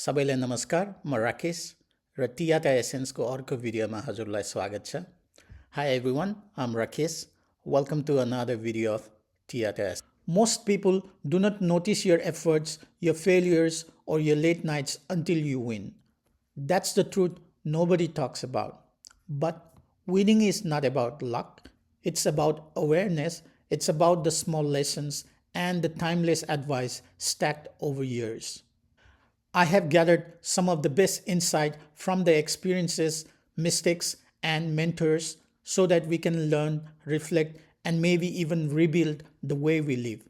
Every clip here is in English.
सबैलाई नमस्कार म राकेश र TyataEssenceको अर्को भिडियोमा हजुरलाई स्वागत छ. Hi everyone, I'm Rakesh. Welcome to another video of TyataEssence. Most people do not notice your efforts, your failures, or your late nights until you win. That's the truth nobody talks about. But winning is not about luck. It's about awareness. It's about the small lessons and the timeless advice stacked over years. I have gathered some of the best insight from the experiences, mistakes, and mentors so that we can learn, reflect, and maybe even rebuild the way we live.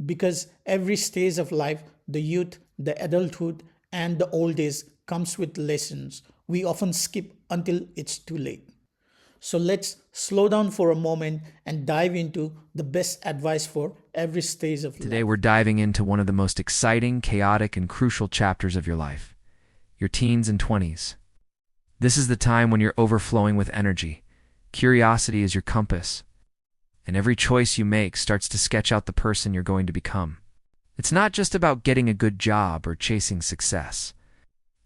Because every stage of life, the youth, the adulthood, and the old days comes with lessons we often skip until it's too late. So let's slow down for a moment and dive into the best advice for every stage of life. Today we're diving into one of the most exciting, chaotic, and crucial chapters of your life, your teens and 20s. This is the time when you're overflowing with energy. Curiosity is your compass, and every choice you make starts to sketch out the person you're going to become. It's not just about getting a good job or chasing success.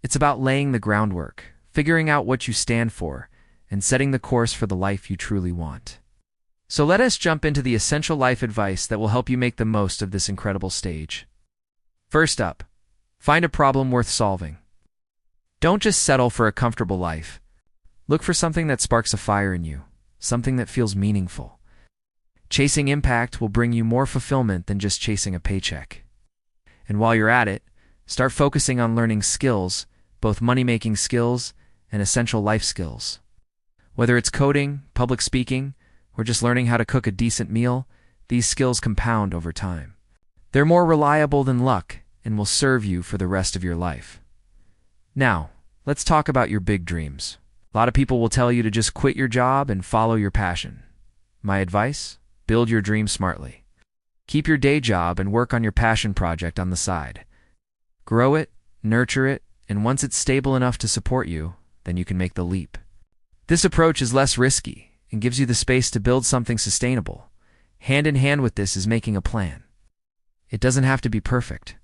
It's about laying the groundwork, figuring out what you stand for, and setting the course for the life you truly want. So let us jump into the essential life advice that will help you make the most of this incredible stage. First up, find a problem worth solving. Don't just settle for a comfortable life. Look for something that sparks a fire in you, something that feels meaningful. Chasing impact will bring you more fulfillment than just chasing a paycheck. And while you're at it, start focusing on learning skills, both money-making skills and essential life skills. Whether it's coding, public speaking, or just learning how to cook a decent meal, these skills compound over time. They're more reliable than luck and will serve you for the rest of your life. Now, let's talk about your big dreams. A lot of people will tell you to just quit your job and follow your passion. My advice? Build your dream smartly. Keep your day job and work on your passion project on the side. Grow it, nurture it, and once it's stable enough to support you, then you can make the leap. This approach is less risky and gives you the space to build something sustainable. Hand in hand with this is making a plan. It doesn't have to be perfect.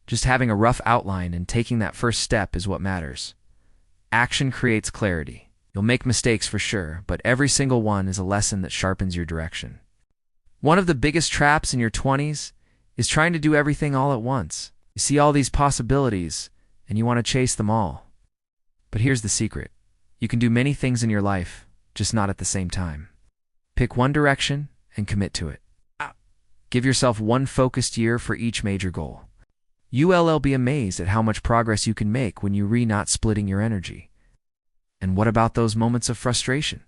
Just having a rough outline and taking that first step is what matters. Action creates clarity. You'll make mistakes for sure, but every single one is a lesson that sharpens your direction. One of the biggest traps in your 20s is trying to do everything all at once. You see all these possibilities, and you want to chase them all. But here's the secret. You can do many things in your life, just not at the same time. Pick one direction and commit to it. Give yourself one focused year for each major goal. You'll be amazed at how much progress you can make when you not splitting your energy. And what about those moments of frustration?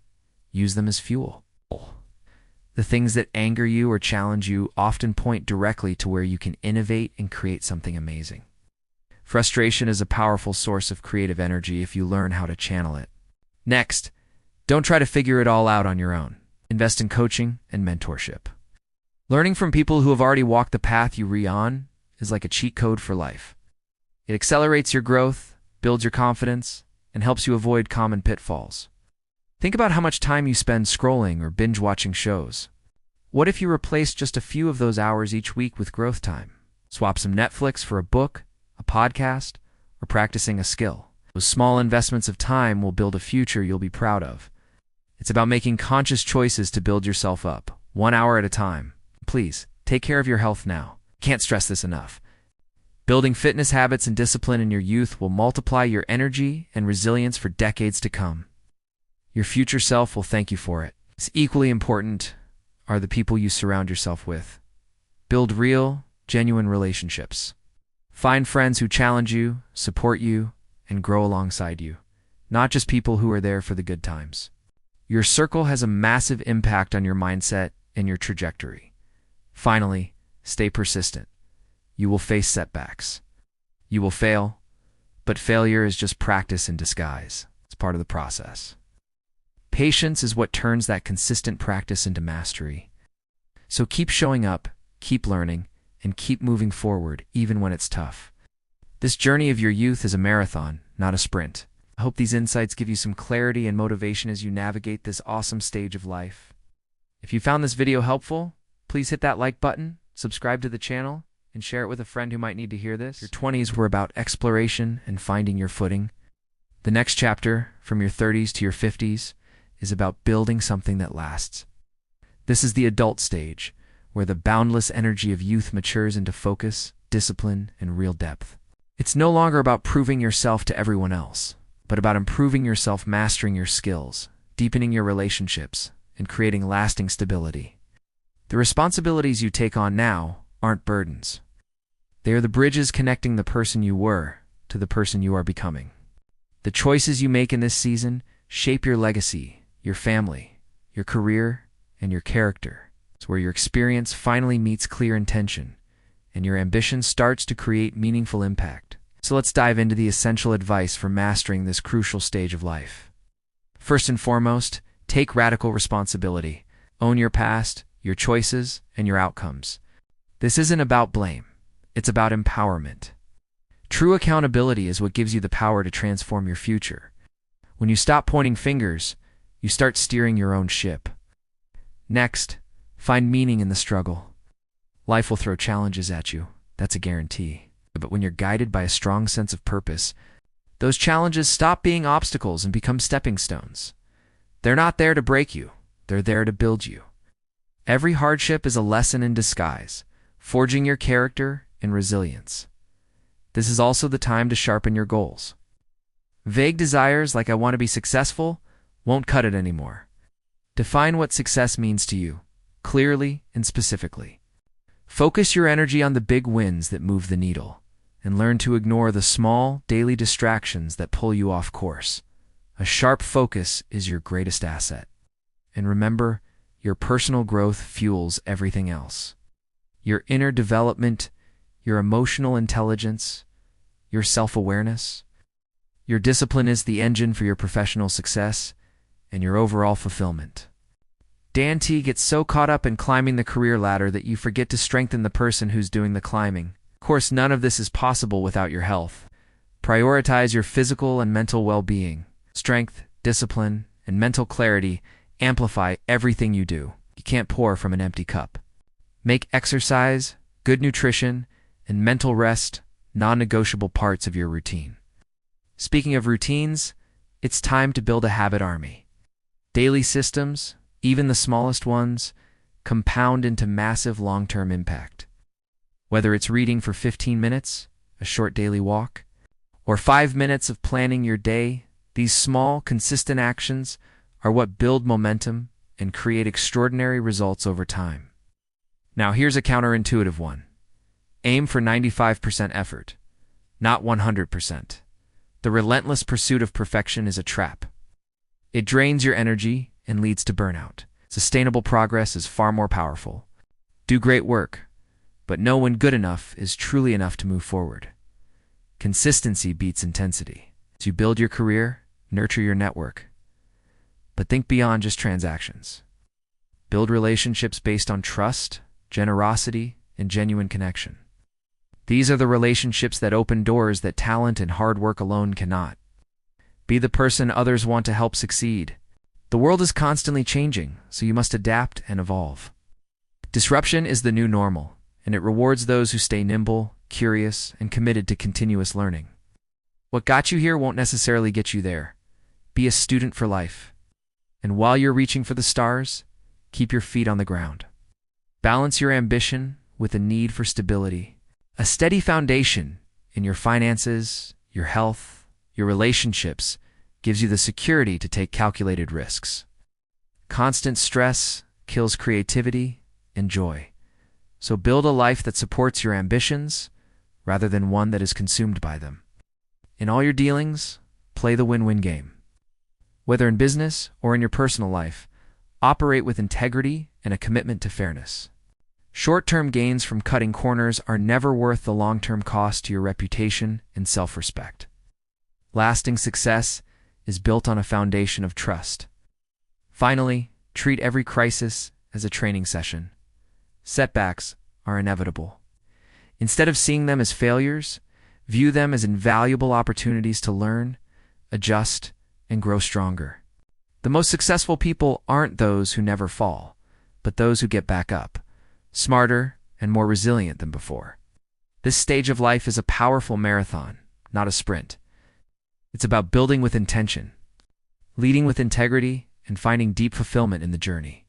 Use them as fuel. The things that anger you or challenge you often point directly to where you can innovate and create something amazing. Frustration is a powerful source of creative energy if you learn how to channel it. Next, don't try to figure it all out on your own. Invest in coaching and mentorship. Learning from people who have already walked the path you're on is like a cheat code for life. It accelerates your growth, builds your confidence, and helps you avoid common pitfalls. Think about how much time you spend scrolling or binge-watching shows. What if you replaced just a few of those hours each week with growth time? Swap some Netflix for a book, a podcast, or practicing a skill. Those small investments of time will build a future you'll be proud of. It's about making conscious choices to build yourself up, 1 hour at a time. Please, take care of your health now. Can't stress this enough. Building fitness habits and discipline in your youth will multiply your energy and resilience for decades to come. Your future self will thank you for it. It's equally important are the people you surround yourself with. Build real, genuine relationships. Find friends who challenge you, support you, and grow alongside you, not just people who are there for the good times. Your circle has a massive impact on your mindset and your trajectory. Finally, stay persistent. You will face setbacks. You will fail, but failure is just practice in disguise. It's part of the process. Patience is what turns that consistent practice into mastery. So keep showing up, keep learning, and keep moving forward even when it's tough. This journey of your youth is a marathon, not a sprint. I hope these insights give you some clarity and motivation as you navigate this awesome stage of life. If you found this video helpful, please hit that like button, subscribe to the channel, and share it with a friend who might need to hear this. Your 20s were about exploration and finding your footing. The next chapter, from your 30s to your 50s, is about building something that lasts. This is the adult stage, where the boundless energy of youth matures into focus, discipline, and real depth. It's no longer about proving yourself to everyone else, but about improving yourself, mastering your skills, deepening your relationships, and creating lasting stability. The responsibilities you take on now aren't burdens. They are the bridges connecting the person you were to the person you are becoming. The choices you make in this season shape your legacy, your family, your career, and your character. It's where your experience finally meets clear intention, and your ambition starts to create meaningful impact. So let's dive into the essential advice for mastering this crucial stage of life. First and foremost, take radical responsibility. Own your past, your choices, and your outcomes. This isn't about blame. It's about empowerment. True accountability is what gives you the power to transform your future. When you stop pointing fingers, you start steering your own ship. Next, find meaning in the struggle. Life will throw challenges at you, that's a guarantee. But when you're guided by a strong sense of purpose, those challenges stop being obstacles and become stepping stones. They're not there to break you, they're there to build you. Every hardship is a lesson in disguise, forging your character and resilience. This is also the time to sharpen your goals. Vague desires like "I want to be successful" won't cut it anymore. Define what success means to you, clearly and specifically. Focus your energy on the big wins that move the needle, and learn to ignore the small, daily distractions that pull you off course. A sharp focus is your greatest asset. And remember, your personal growth fuels everything else. Your inner development, your emotional intelligence, your self-awareness. Your discipline is the engine for your professional success and your overall fulfillment. Dan T gets so caught up in climbing the career ladder that you forget to strengthen the person who's doing the climbing. Of course, none of this is possible without your health. Prioritize your physical and mental well-being. Strength, discipline, and mental clarity amplify everything you do. You can't pour from an empty cup. Make exercise, good nutrition, and mental rest non-negotiable parts of your routine. Speaking of routines, it's time to build a habit army. Daily systems, even the smallest ones, compound into massive long-term impact. Whether it's reading for 15 minutes, a short daily walk, or 5 minutes of planning your day, these small, consistent actions are what build momentum and create extraordinary results over time. Now here's a counterintuitive one. Aim for 95% effort, not 100%. The relentless pursuit of perfection is a trap. It drains your energy and leads to burnout. Sustainable progress is far more powerful. Do great work, but know when good enough is truly enough to move forward. Consistency beats intensity. As you build your career, nurture your network. But think beyond just transactions. Build relationships based on trust, generosity, and genuine connection. These are the relationships that open doors that talent and hard work alone cannot. Be the person others want to help succeed. The world is constantly changing, so you must adapt and evolve. Disruption is the new normal, and it rewards those who stay nimble, curious, and committed to continuous learning. What got you here won't necessarily get you there. Be a student for life. And while you're reaching for the stars, keep your feet on the ground. Balance your ambition with a need for stability. A steady foundation in your finances, your health, your relationships gives you the security to take calculated risks. Constant stress kills creativity and joy. So build a life that supports your ambitions rather than one that is consumed by them. In all your dealings, play the win-win game. Whether in business or in your personal life, operate with integrity and a commitment to fairness. Short-term gains from cutting corners are never worth the long-term cost to your reputation and self-respect. Lasting success is built on a foundation of trust. Finally, treat every crisis as a training session. Setbacks are inevitable. Instead of seeing them as failures, view them as invaluable opportunities to learn, adjust, and grow stronger. The most successful people aren't those who never fall, but those who get back up, smarter and more resilient than before. This stage of life is a powerful marathon, not a sprint. It's about building with intention, leading with integrity, and finding deep fulfillment in the journey.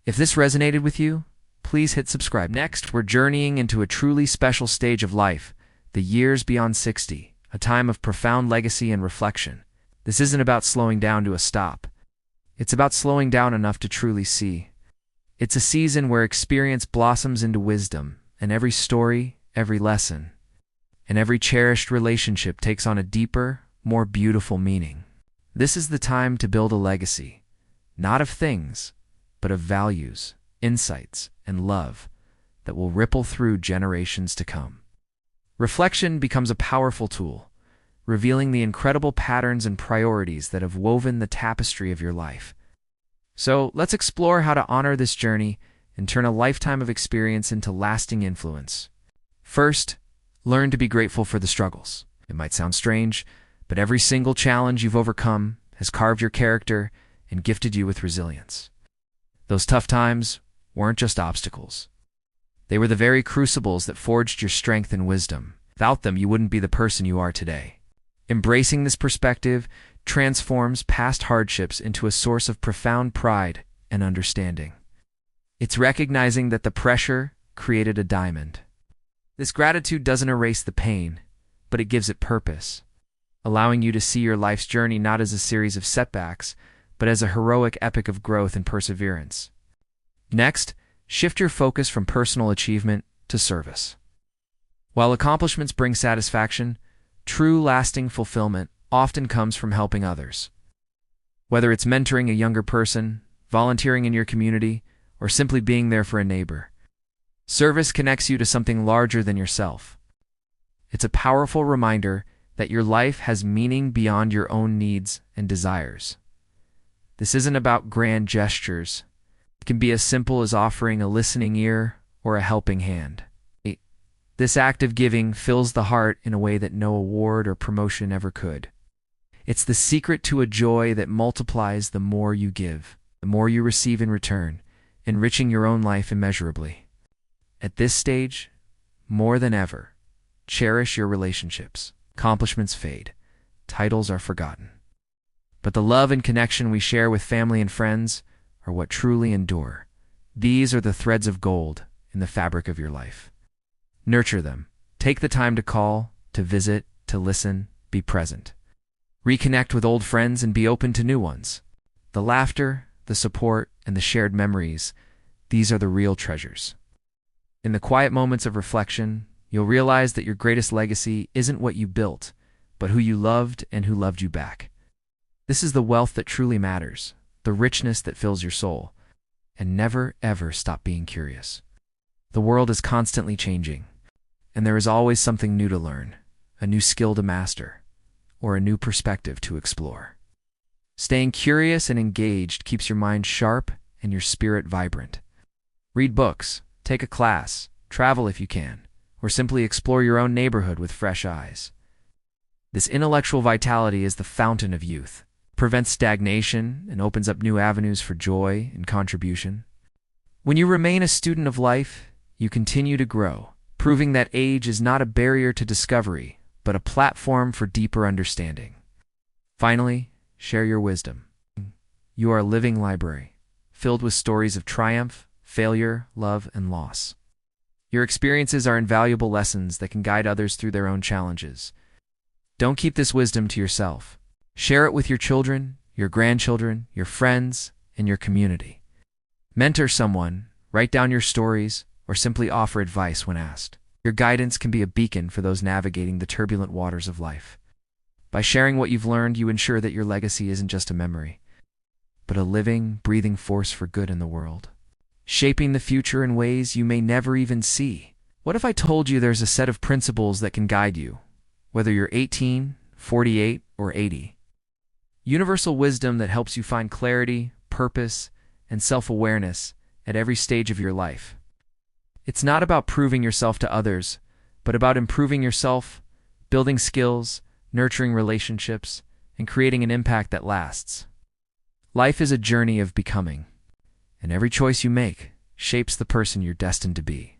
If this resonated with you, please hit subscribe. Next, we're journeying into a truly special stage of life, the years beyond 60, a time of profound legacy and reflection. This isn't about slowing down to a stop. It's about slowing down enough to truly see. It's a season where experience blossoms into wisdom, and every story, every lesson, and every cherished relationship takes on a deeper, more beautiful meaning. This is the time to build a legacy, not of things, but of values, insights, and love that will ripple through generations to come. Reflection becomes a powerful tool, revealing the incredible patterns and priorities that have woven the tapestry of your life. So let's explore how to honor this journey and turn a lifetime of experience into lasting influence. First, learn to be grateful for the struggles. It might sound strange, but every single challenge you've overcome has carved your character and gifted you with resilience. Those tough times weren't just obstacles. They were the very crucibles that forged your strength and wisdom. Without them, you wouldn't be the person you are today. Embracing this perspective transforms past hardships into a source of profound pride and understanding. It's recognizing that the pressure created a diamond. This gratitude doesn't erase the pain, but it gives it purpose, allowing you to see your life's journey not as a series of setbacks, but as a heroic epic of growth and perseverance. Next, shift your focus from personal achievement to service. While accomplishments bring satisfaction, true lasting fulfillment often comes from helping others. Whether it's mentoring a younger person, volunteering in your community, or simply being there for a neighbor, service connects you to something larger than yourself. It's a powerful reminder that your life has meaning beyond your own needs and desires. This isn't about grand gestures. It can be as simple as offering a listening ear or a helping hand. This act of giving fills the heart in a way that no award or promotion ever could. It's the secret to a joy that multiplies the more you give, the more you receive in return, enriching your own life immeasurably. At this stage, more than ever, cherish your relationships. Accomplishments fade. Titles are forgotten. But the love and connection we share with family and friends are what truly endure. These are the threads of gold in the fabric of your life. Nurture them. Take the time to call, to visit, to listen, be present. Reconnect with old friends and be open to new ones. The laughter, the support, and the shared memories, these are the real treasures. In the quiet moments of reflection, you'll realize that your greatest legacy isn't what you built, but who you loved and who loved you back. This is the wealth that truly matters, the richness that fills your soul. And never, ever stop being curious. The world is constantly changing, and there is always something new to learn, a new skill to master, or a new perspective to explore. Staying curious and engaged keeps your mind sharp and your spirit vibrant. Read books, take a class, travel if you can, or simply explore your own neighborhood with fresh eyes. This intellectual vitality is the fountain of youth, prevents stagnation, and opens up new avenues for joy and contribution. When you remain a student of life, you continue to grow, proving that age is not a barrier to discovery, but a platform for deeper understanding. Finally, share your wisdom. You are a living library, filled with stories of triumph, failure, love, and loss. Your experiences are invaluable lessons that can guide others through their own challenges. Don't keep this wisdom to yourself. Share it with your children, your grandchildren, your friends, and your community. Mentor someone, write down your stories, or simply offer advice when asked. Your guidance can be a beacon for those navigating the turbulent waters of life. By sharing what you've learned, you ensure that your legacy isn't just a memory, but a living, breathing force for good in the world, shaping the future in ways you may never even see. What if I told you there's a set of principles that can guide you, whether you're 18, 48, or 80? Universal wisdom that helps you find clarity, purpose, and self-awareness at every stage of your life. It's not about proving yourself to others, but about improving yourself, building skills, nurturing relationships, and creating an impact that lasts. Life is a journey of becoming, and every choice you make shapes the person you're destined to be.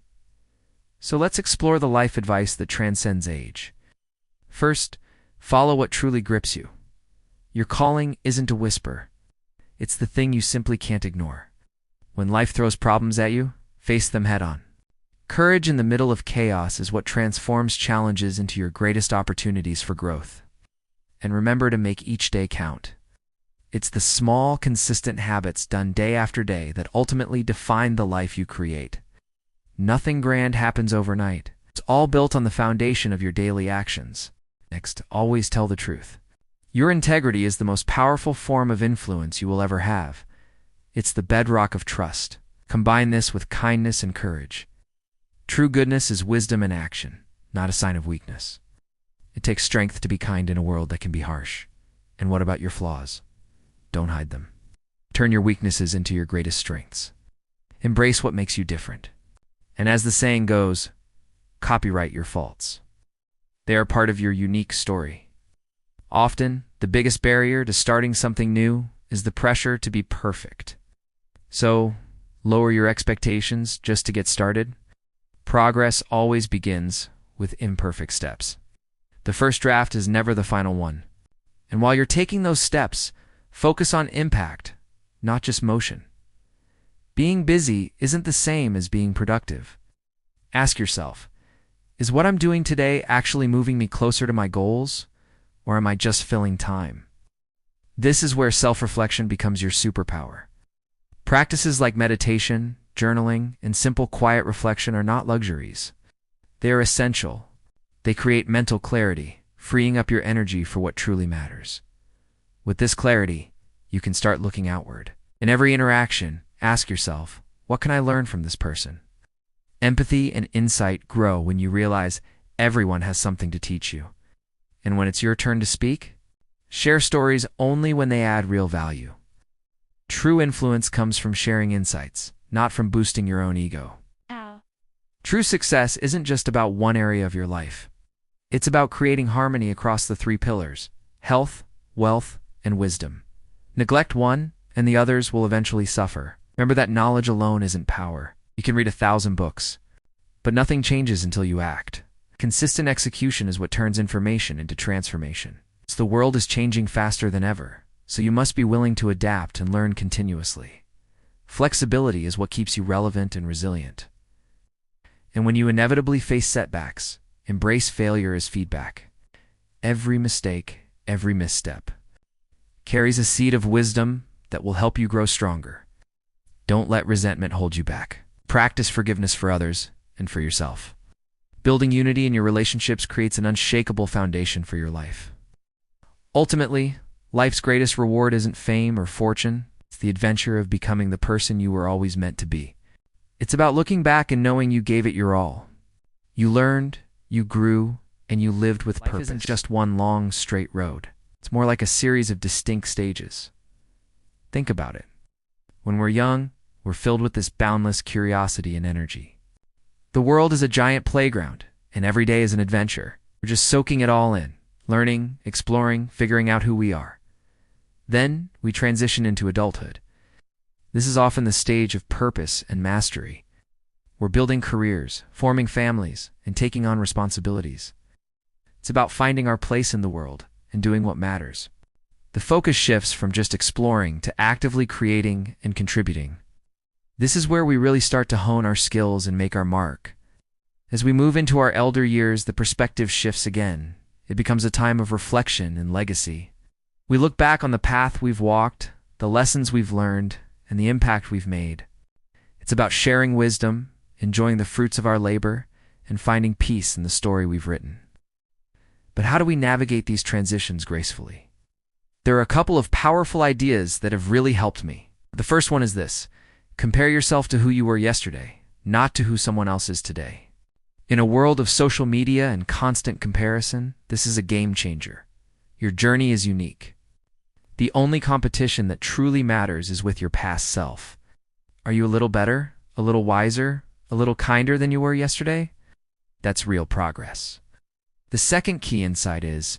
So let's explore the life advice that transcends age. First, follow what truly grips you. Your calling isn't a whisper. It's the thing you simply can't ignore. When life throws problems at you, face them head on. Courage in the middle of chaos is what transforms challenges into your greatest opportunities for growth. And remember to make each day count. It's the small, consistent habits done day after day that ultimately define the life you create. Nothing grand happens overnight. It's all built on the foundation of your daily actions. Next, always tell the truth. Your integrity is the most powerful form of influence you will ever have. It's the bedrock of trust. Combine this with kindness and courage. True goodness is wisdom in action, not a sign of weakness. It takes strength to be kind in a world that can be harsh. And what about your flaws? Don't hide them. Turn your weaknesses into your greatest strengths. Embrace what makes you different. And as the saying goes, copyright your faults. They are part of your unique story. Often, the biggest barrier to starting something new is the pressure to be perfect. So, lower your expectations just to get started. Progress always begins with imperfect steps. The first draft is never the final one. And while you're taking those steps, focus on impact, not just motion. Being busy isn't the same as being productive. Ask yourself, is what I'm doing today actually moving me closer to my goals, or am I just filling time? This is where self-reflection becomes your superpower. Practices like meditation, journaling, and simple quiet reflection are not luxuries. They are essential. They create mental clarity, freeing up your energy for what truly matters. With this clarity, you can start looking outward. In every interaction, ask yourself, what can I learn from this person? Empathy and insight grow when you realize everyone has something to teach you. And when it's your turn to speak, share stories only when they add real value. True influence comes from sharing insights, not from boosting your own ego. Ow. True success isn't just about one area of your life. It's about creating harmony across the three pillars: health, wealth, and wisdom. Neglect one, and the others will eventually suffer. Remember that knowledge alone isn't power. You can read 1,000 books, but nothing changes until you act. Consistent execution is what turns information into transformation. The world is changing faster than ever, so you must be willing to adapt and learn continuously. Flexibility is what keeps you relevant and resilient. And when you inevitably face setbacks, embrace failure as feedback. Every mistake, every misstep, carries a seed of wisdom that will help you grow stronger. Don't let resentment hold you back. Practice forgiveness for others and for yourself. Building unity in your relationships creates an unshakable foundation for your life. Ultimately, life's greatest reward isn't fame or fortune. It's the adventure of becoming the person you were always meant to be. It's about looking back and knowing you gave it your all. You learned, you grew, and you lived with purpose. Life isn't just one long, straight road. It's more like a series of distinct stages. Think about it. When we're young, we're filled with this boundless curiosity and energy. The world is a giant playground, and every day is an adventure. We're just soaking it all in, learning, exploring, figuring out who we are. Then we transition into adulthood. This is often the stage of purpose and mastery. We're building careers, forming families, and taking on responsibilities. It's about finding our place in the world and doing what matters. The focus shifts from just exploring to actively creating and contributing. This is where we really start to hone our skills and make our mark. As we move into our elder years, the perspective shifts again. It becomes a time of reflection and legacy. We look back on the path we've walked, the lessons we've learned, and the impact we've made. It's about sharing wisdom, enjoying the fruits of our labor, and finding peace in the story we've written. But how do we navigate these transitions gracefully? There are a couple of powerful ideas that have really helped me. The first one is this: compare yourself to who you were yesterday, not to who someone else is today. In a world of social media and constant comparison, this is a game changer. Your journey is unique. The only competition that truly matters is with your past self. Are you a little better, a little wiser, a little kinder than you were yesterday? That's real progress. The second key insight is,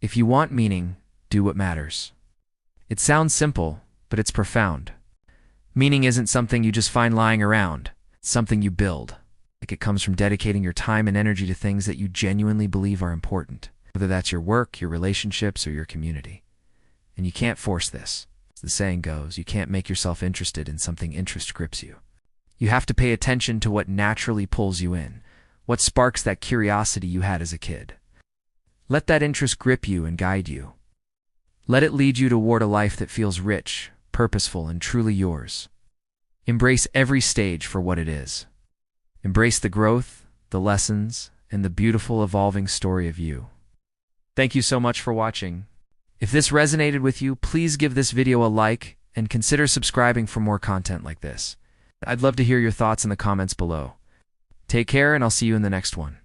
if you want meaning, do what matters. It sounds simple, but it's profound. Meaning isn't something you just find lying around. It's something you build. Like it comes from dedicating your time and energy to things that you genuinely believe are important, whether that's your work, your relationships, or your community. And you can't force this. As the saying goes, you can't make yourself interested in something interest grips you. You have to pay attention to what naturally pulls you in, what sparks that curiosity you had as a kid. Let that interest grip you and guide you. Let it lead you toward a life that feels rich, purposeful, and truly yours. Embrace every stage for what it is. Embrace the growth, the lessons, and the beautiful evolving story of you. Thank you so much for watching. If this resonated with you, please give this video a like and consider subscribing for more content like this. I'd love to hear your thoughts in the comments below. Take care, and I'll see you in the next one.